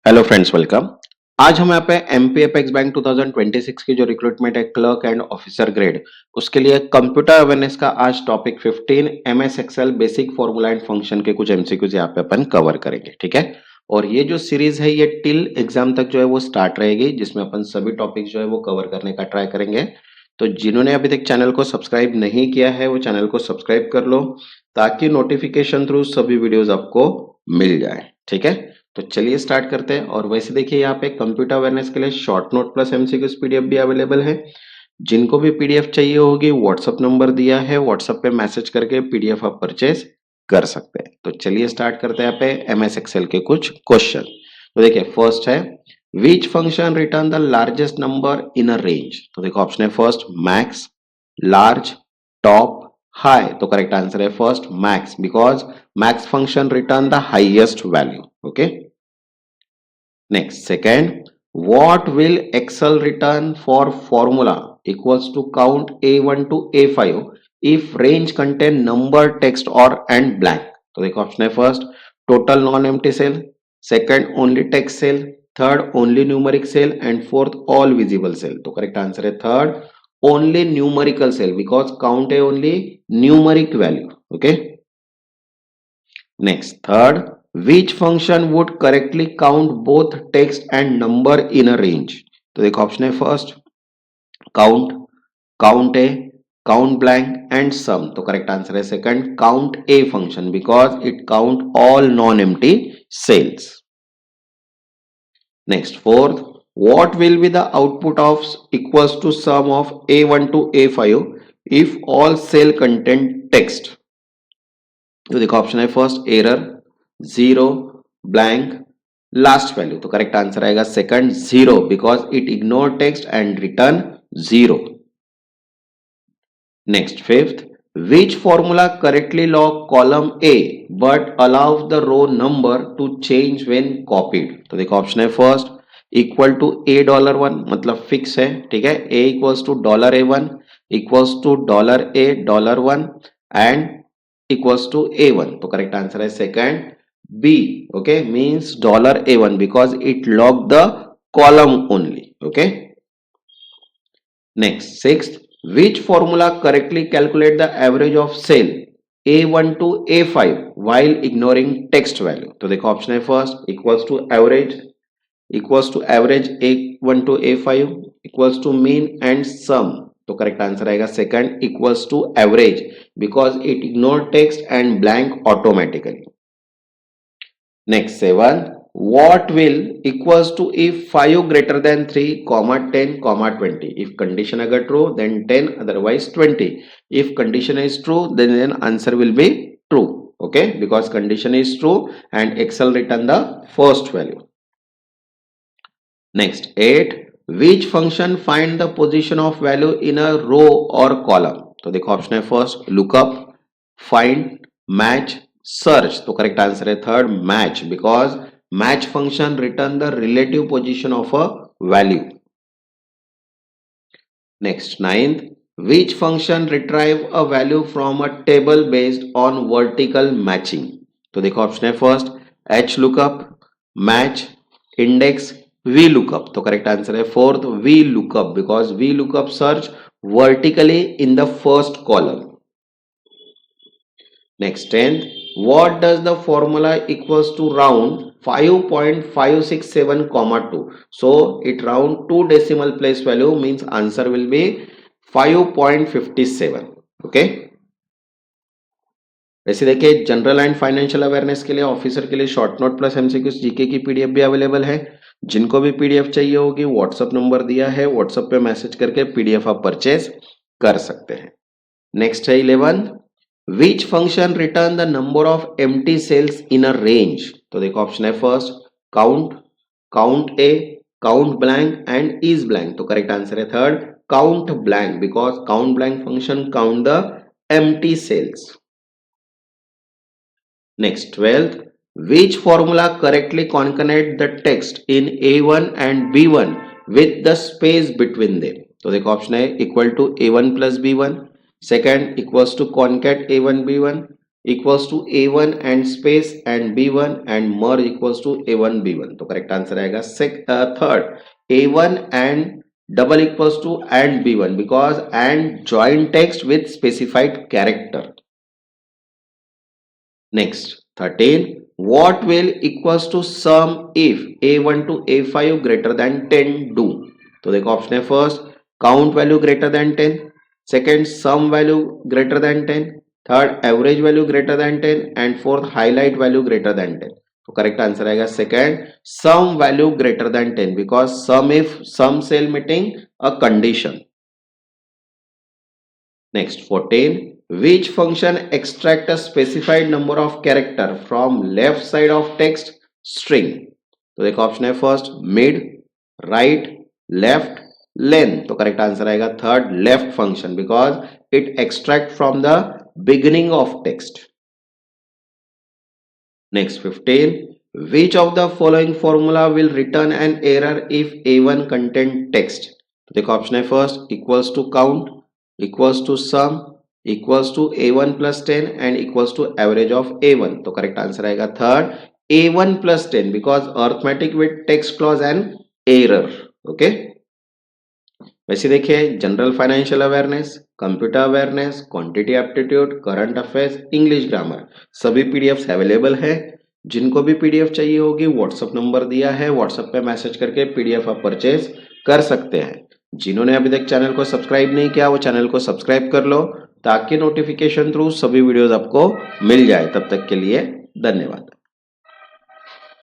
Hello friends, welcome. आज हम यहाँ पे एमपी अपेक्स बैंक 2026 की जो रिक्रूटमेंट है क्लर्क एंड ऑफिसर ग्रेड, उसके लिए कंप्यूटर अवेयरनेस का आज topic 15 MS Excel basic formula and function के कुछ एमसीक्यूज यहाँ पे अपन कवर करेंगे। ठीक है, और ये जो सीरीज है ये टिल एग्जाम तक जो है वो स्टार्ट रहेगी, जिसमें अपन सभी टॉपिक जो है वो कवर करने का ट्राई करेंगे। तो जिन्होंने अभी तक चैनल को सब्सक्राइब नहीं किया है वो चैनल को सब्सक्राइब कर लो, ताकि नोटिफिकेशन थ्रू सभी वीडियोज आपको मिल जाए। ठीक है, तो चलिए स्टार्ट करते हैं। और वैसे देखिए यहाँ पे कंप्यूटर अवेयरनेस के लिए short note plus MCQs PDF भी अवेलेबल है। जिनको भी पीडीएफ चाहिए होगी व्हाट्सएप नंबर दिया है, व्हाट्सएप पे मैसेज करके पीडीएफ आप परचेज कर सकते हैं। तो चलिए स्टार्ट करते हैं यहाँ पे एमएस एक्सेल के कुछ क्वेश्चन। तो देखिए फर्स्ट है, which function return the largest number in a range. तो देखो ऑप्शन है first max, large, top, high. तो करेक्ट आंसर है first max, because max function return the highest value. Okay, next second, what will excel return for formula equals to count a1 to a5 if range contain number text or and blank। तो देखो option है first total non empty cell, second only text cell, third only numeric cell and fourth all visible cell. तो correct answer है third only numerical cell, because count है only numeric value. Okay, next third, which function would correctly count both text and number in a range। तो देखो option है first count, count A, count blank and sum. तो correct answer है second count A function, because it count all non empty cells. Next fourth, what will be the output of equals to sum of a1 to a5 if all cell contain text। तो देखो option है first error, zero, blank, last value. तो correct answer आएगा second zero, because it ignore text and return zero. Next fifth, which formula correctly lock column A but allow the row number to change when copied. तो देखो option है first equal to $1, मतलब fix है। ठीक है, A equals to $A1 equals to $A1 and equals to A1। तो correct answer है second B. Okay, means $A1 because it log the column only. Okay, next sixth, which formula correctly calculate the average of cell A1 to A5 while ignoring text value। तो देखो option है first equals to average A1 to A5 equals to mean and sum. तो correct answer आएगा second equals to average, because it ignore text and blank automatically. Next 7, what will equals to if 5 greater than 3 comma 10 comma 20। if condition agar true then 10, otherwise 20। if condition is true then answer will be true। okay, because condition is true and excel return the first value। next 8, which function find the position of value in a row or column। तो देखो option है first lookup, find, match, search. तो correct answer है third match, because match function return the relative position of a value। next ninth, which function retrieve a value from a table based on vertical matching। तो देखो option है first h lookup, match, index, v lookup। तो correct answer है fourth v lookup, because v lookup search vertically in the first column। next 10th, what does the formula equals to round 5.567 comma 2। so it round two decimal place value, means answer will be 5.57। okay, वैसे देखिए general and financial awareness के लिए officer के लिए short note plus MCQs GK की PDF भी available है। जिनको भी पीडीएफ चाहिए होगी व्हाट्सएप नंबर दिया है, व्हाट्सएप पे मैसेज करके पीडीएफ आप परचेज कर सकते हैं। नेक्स्ट है 11, which function return the number of empty cells in a range। तो देखो ऑप्शन है first count, count A, count blank and is blank. तो करेक्ट आंसर है third count blank, because count blank function count the empty cells. Next 12th, which formula correctly concatenate the text in A1 and B1 with the space between them। तो देखो option है equal to A1 plus B1, second equals to concat A1 B1, equals to A1 and space and B1 and merge equals to A1 B1। तो correct answer आएगा third, A1 and double equals to and B1 because and join text with specified character. Next, 13. What will equals to sum if A1 to A5 greater than 10 do? तो देखो option है, first count value greater than 10, second sum value greater than 10, third average value greater than 10 and fourth highlight value greater than 10। तो correct answer आएगा second, sum value greater than 10 because sum if sum cell meeting a condition. Next 14. Which function extract a specified number of character from left side of text string? तो देखो option है, first mid, right, left, length. तो correct answer आएगा third, left function because it extract from the beginning of text. Next 15. Which of the following formula will return an error if A1 contain text? तो देखो option है, first equals to count, equals to sum, equals to A1 plus 10 and equals to average of A1। तो correct answer आएगा third, A1 plus 10 because arithmetic with text causes and error. Okay, वैसे देखिए general financial awareness, computer awareness, quantity aptitude, current affairs, English grammar सभी PDFs available है। जिनको भी PDF चाहिए होगी व्हाट्सएप नंबर दिया है, व्हाट्सएप पे मैसेज करके पीडीएफ आप परचेज कर सकते हैं। जिन्होंने अभी तक चैनल को सब्सक्राइब नहीं किया वो चैनल को सब्सक्राइब कर लो ताकि नोटिफिकेशन थ्रू सभी वीडियोस आपको मिल जाए। तब तक के लिए धन्यवाद।